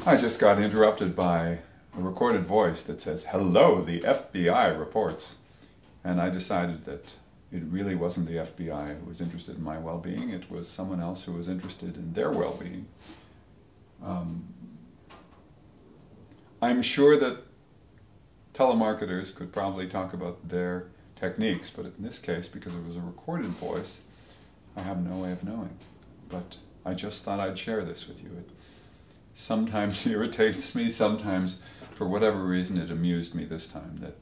I just got interrupted by a recorded voice that says, "Hello, the FBI reports." And I decided that it really wasn't the FBI who was interested in my well-being, it was someone else who was interested in their well-being. I'm sure that telemarketers could probably talk about their techniques, but in this case, because it was a recorded voice, I have no way of knowing. But I just thought I'd share this with you. It sometimes irritates me, sometimes, for whatever reason, it amused me this time that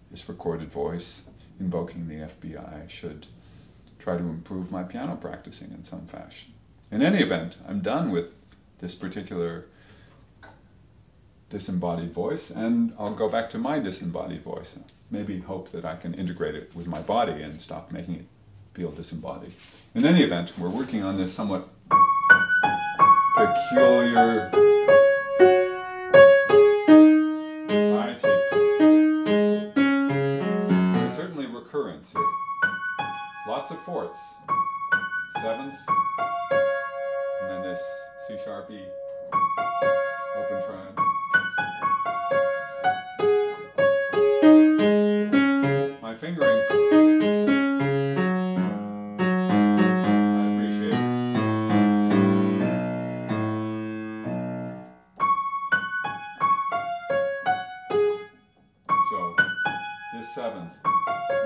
this recorded voice invoking the FBI should try to improve my piano practicing in some fashion. In any event, I'm done with this particular disembodied voice, and I'll go back to my disembodied voice. Maybe hope that I can integrate it with my body and stop making it feel disembodied. In any event, we're working on this somewhat peculiar... I see. There's certainly recurrence here. Lots of fourths. Sevenths. And then this C-sharp E open triad. My fingering, I appreciate. So, this seventh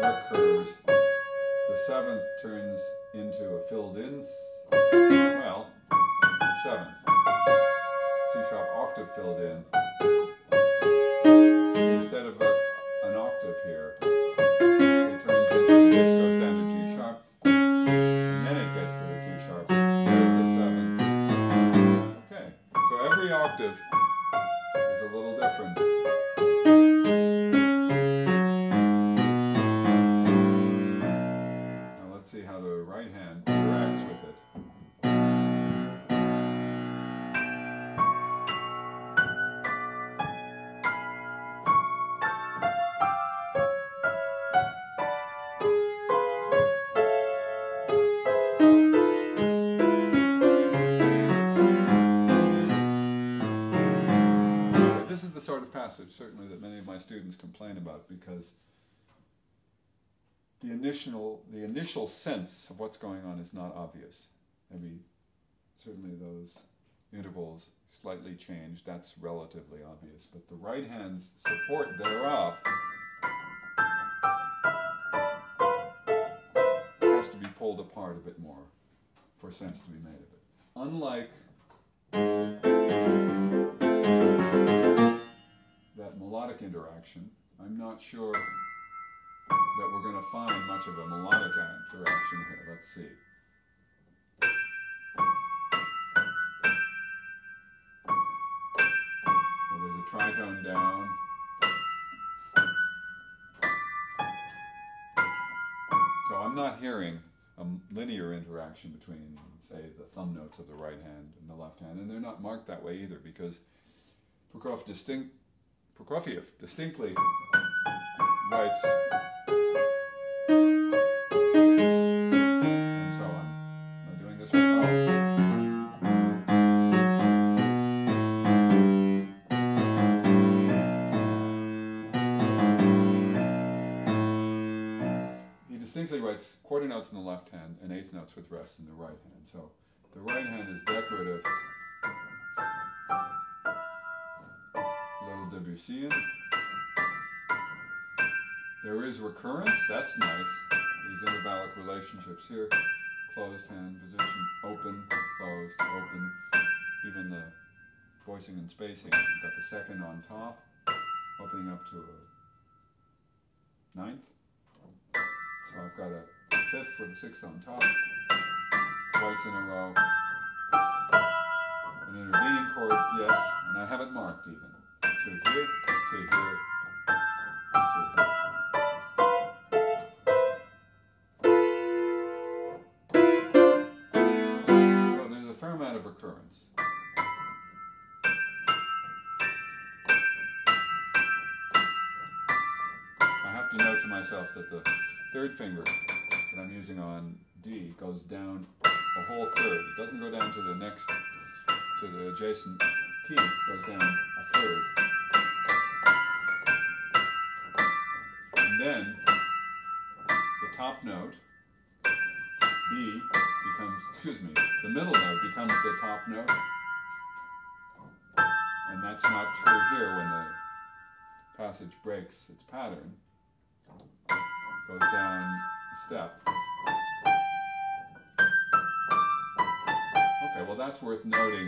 recurs. The seventh turns into a filled-in, well, seventh. C-sharp octave filled in. Instead of an octave here, it turns into this, goes down to G-sharp, and then it gets to the C-sharp. There's the seventh. Okay, so every octave is a little different. Now let's see how the right hand interacts with it. This is the sort of passage, certainly, that many of my students complain about, because the initial sense of what's going on is not obvious. Maybe, certainly those intervals slightly change, that's relatively obvious, but the right hand's support thereof has to be pulled apart a bit more for sense to be made of it. Unlike that melodic interaction, I'm not sure that we're going to find much of a melodic interaction here. Let's see. Well, there's a tritone down. So I'm not hearing a linear interaction between, say, the thumb notes of the right hand and the left hand, and they're not marked that way either, because Prokofiev distinctly writes, and so on. Am I doing this right? He distinctly writes quarter notes in the left hand and eighth notes with rest in the right hand. So the right hand is decorative. Debussyan. There is recurrence, that's nice. These intervallic relationships here. Closed hand position, open, closed, open. Even the voicing and spacing. I've got the second on top, opening up to a ninth. So I've got a fifth with a sixth on top, twice in a row. An intervening chord, yes, and I have it marked even. To here, to here, to here. So there's a fair amount of recurrence. I have to note to myself that the third finger that I'm using on D goes down a whole third. It doesn't go down to the next, to the adjacent key goes down a third. And then the top note, B, the middle note becomes the top note. And that's not true here when the passage breaks its pattern. Goes down a step. Okay, well that's worth noting.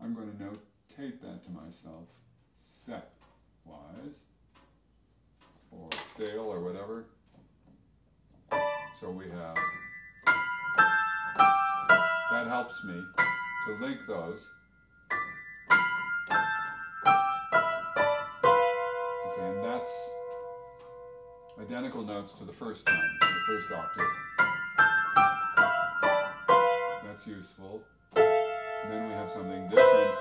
I'm going to notate that to myself step-wise, or scale or whatever. So we have, that helps me to link those. Okay, and that's identical notes to the first time, the first octave. That's useful. And then we have something different.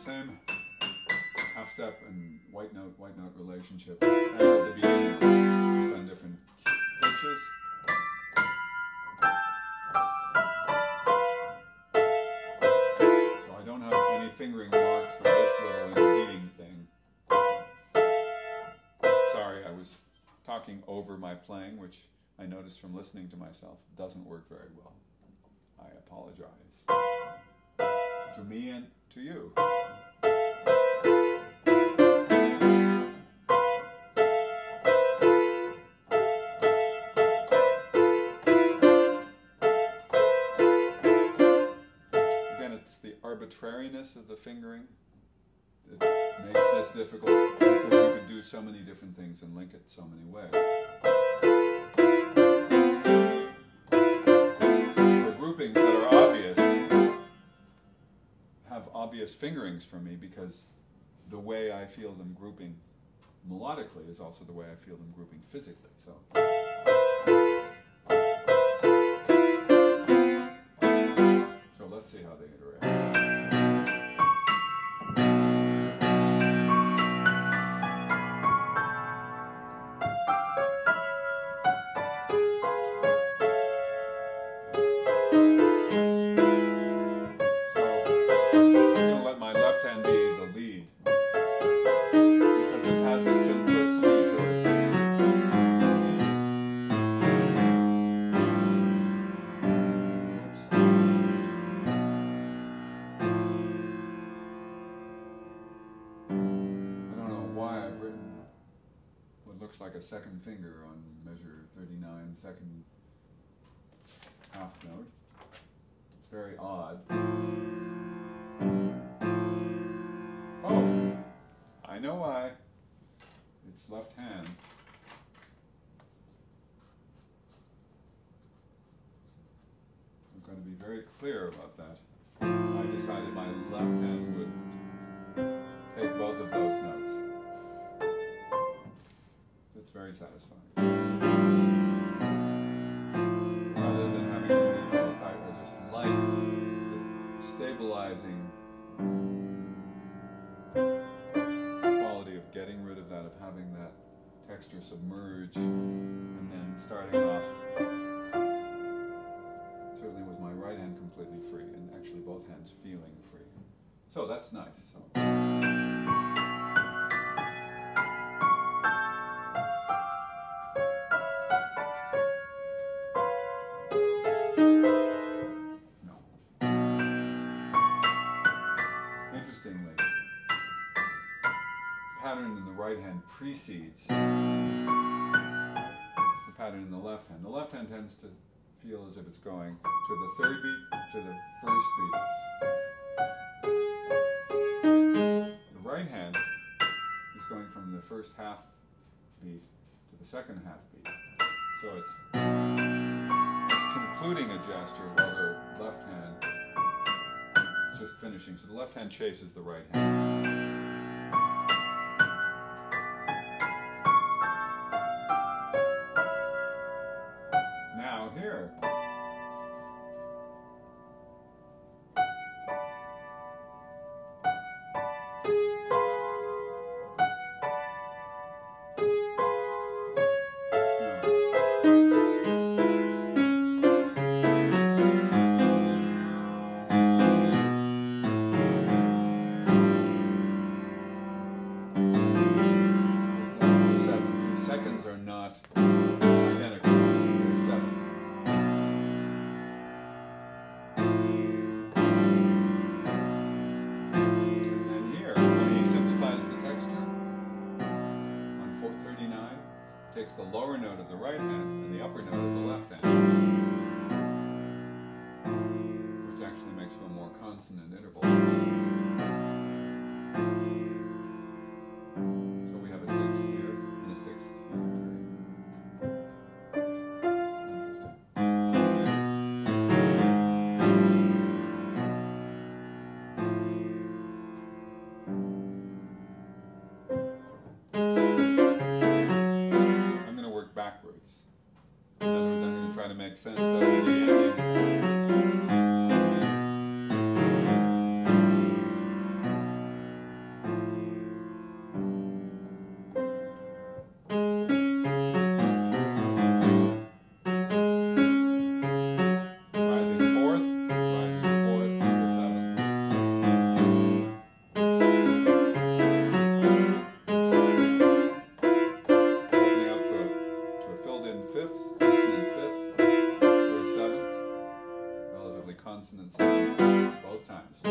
Same half step and white note relationship as at the beginning, just on different pitches. So I don't have any fingering marked for this little intervening thing. Sorry, I was talking over my playing, which I noticed from listening to myself doesn't work very well. I apologize. To me and to you. Again, it's the arbitrariness of the fingering that makes this difficult, because you could do so many different things and link it so many ways. The groupings that are obvious have obvious fingerings for me, because the way I feel them grouping melodically is also the way I feel them grouping physically. So let's see how they interact. Looks like a second finger on measure 39, second half note. It's very odd. Oh, I know why. It's left hand. I'm going to be very clear about that. I decided my left hand would take both of those notes. It's very satisfying. Rather than having to move both, I just like the stabilizing quality of getting rid of that, of having that texture submerge, and then starting off, certainly with my right hand completely free, and actually both hands feeling free. So that's nice. Interestingly, the pattern in the right hand precedes the pattern in the left hand. The left hand tends to feel as if it's going to the third beat, to the first beat. The right hand is going from the first half beat to the second half beat. So it's concluding a gesture while the left hand just finishing. So the left hand chases the right hand. Now here. it's the lower note of the right hand and the upper note of the left hand, which actually makes for a more consonant interval. So we have a sixth here and a sixth here. Interesting. I'm going to work backwards. In other words, I'm going to try to make sense of the ending. Consonant sound both times. They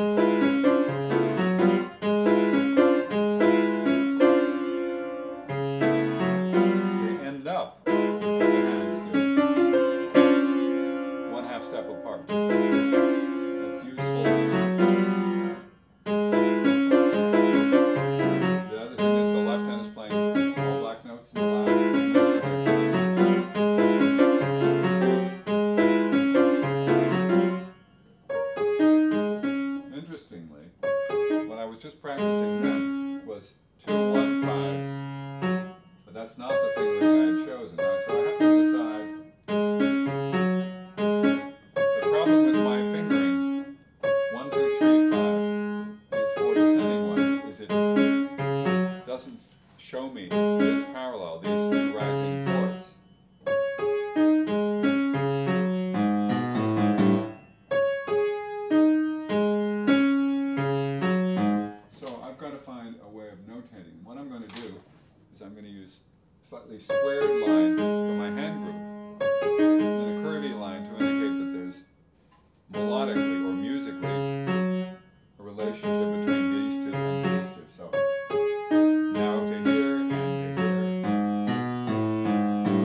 end up, the hands do, 1/2 step apart. That's useful. The other thing is the left hand is playing all black notes in the last. Interestingly, what I was just practicing then was 2-1-5, but that's not the finger that I had chosen. So I have to decide. The problem with my fingering, 1, 2, 3, 5, these 4 descending ones, is it doesn't show me this parallel, these 2 rising fourths. Find a way of notating. What I'm going to do is I'm going to use a slightly squared line for my hand group and a curvy line to indicate that there's melodically or musically a relationship between these two and these two. So now to here and to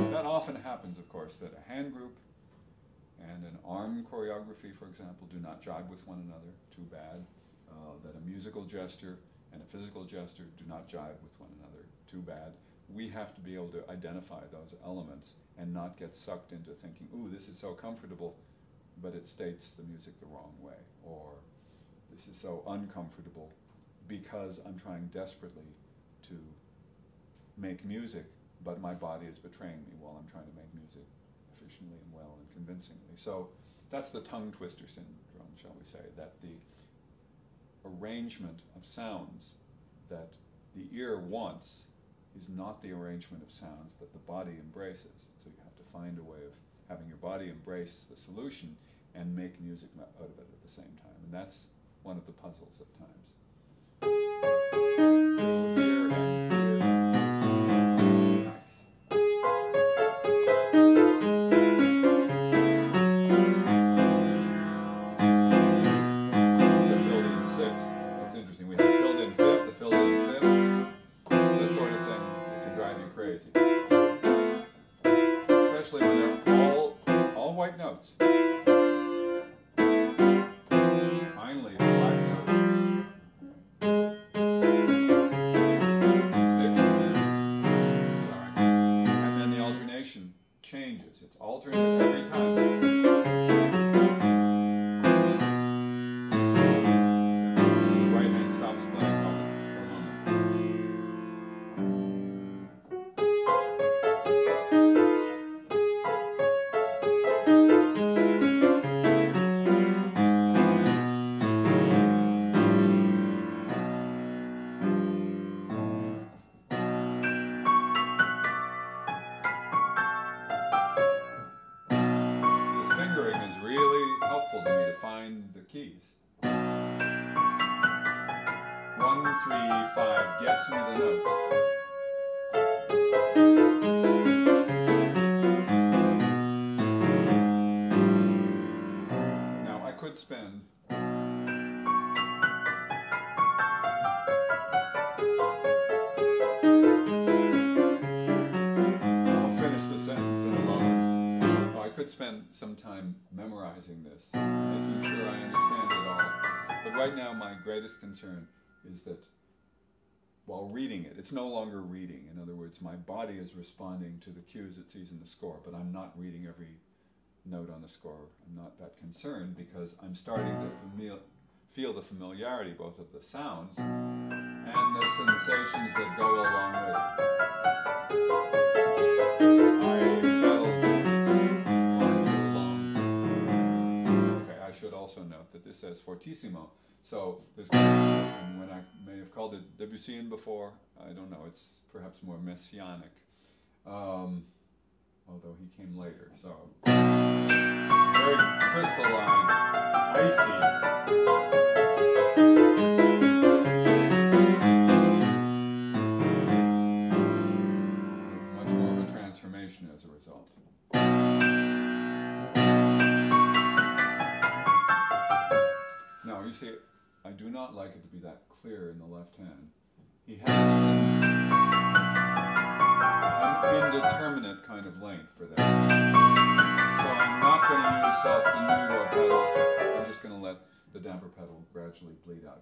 here. That often happens, of course, that a hand group and an arm choreography, for example, do not jibe with one another. Too bad. That a musical gesture and a physical gesture do not jibe with one another. Too bad. We have to be able to identify those elements and not get sucked into thinking, ooh, this is so comfortable, but it states the music the wrong way, or this is so uncomfortable because I'm trying desperately to make music, but my body is betraying me while I'm trying to make music efficiently and well and convincingly. So that's the tongue twister syndrome, shall we say, that the arrangement of sounds that the ear wants is not the arrangement of sounds that the body embraces. So you have to find a way of having your body embrace the solution and make music out of it at the same time. And that's one of the puzzles at times. So here and here. Nice. Interesting. We have filled in fifth, the filled in fifth. It's this sort of thing that can drive you crazy. Especially when they're all white notes. Finally, the black note. Sixth. Sorry. And then the alternation changes. It's alternating every time. Find the keys. 1, 3, 5 gets me the notes. Now I could spend could spend some time memorizing this, making sure I understand it all. But right now my greatest concern is that while reading it, it's no longer reading. In other words, my body is responding to the cues it sees in the score, but I'm not reading every note on the score. I'm not that concerned because I'm starting to feel the familiarity both of the sounds and the sensations that go along with I pedaled far too long. Okay, I should also note that this says fortissimo. So there's, and when I may have called it Debussyan before, I don't know, it's perhaps more messianic. Although he came later, so very crystalline, icy. With much more of a transformation as a result. Now you see, I do not like it to be that clear in the left hand. He has an indeterminate kind of length for that. So I'm not going to use sostenuto pedal. I'm just going to let the damper pedal gradually bleed out.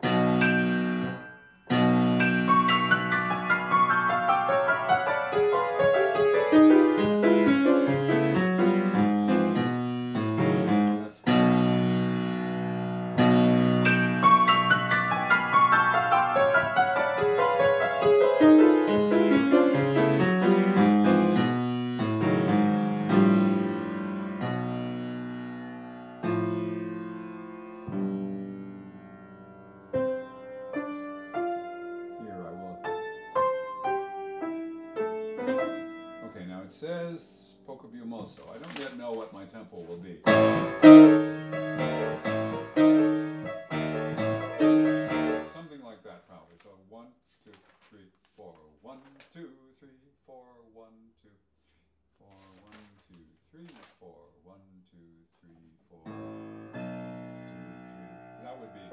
It says poco più mosso. I don't yet know what my tempo will be. Something like that probably. So 1, 2, 3, 4. 1, 2, 3, 4. 1, 2, 4. 1, 2, 3, 4. 1, 2, 3, 4. 1, 2, 3. That would be.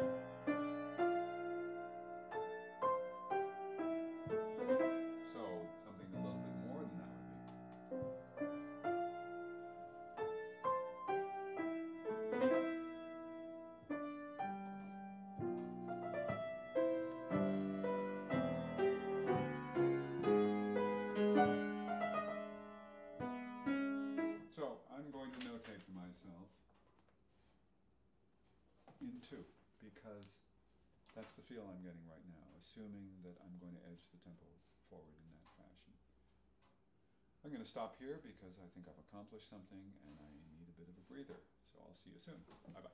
So something a little bit more than that would be. So I'm going to notate to myself in 2 because that's the feel I'm getting right now, assuming that I'm going to edge the tempo forward in that fashion. I'm going to stop here because I think I've accomplished something and I need a bit of a breather. So I'll see you soon. Bye-bye.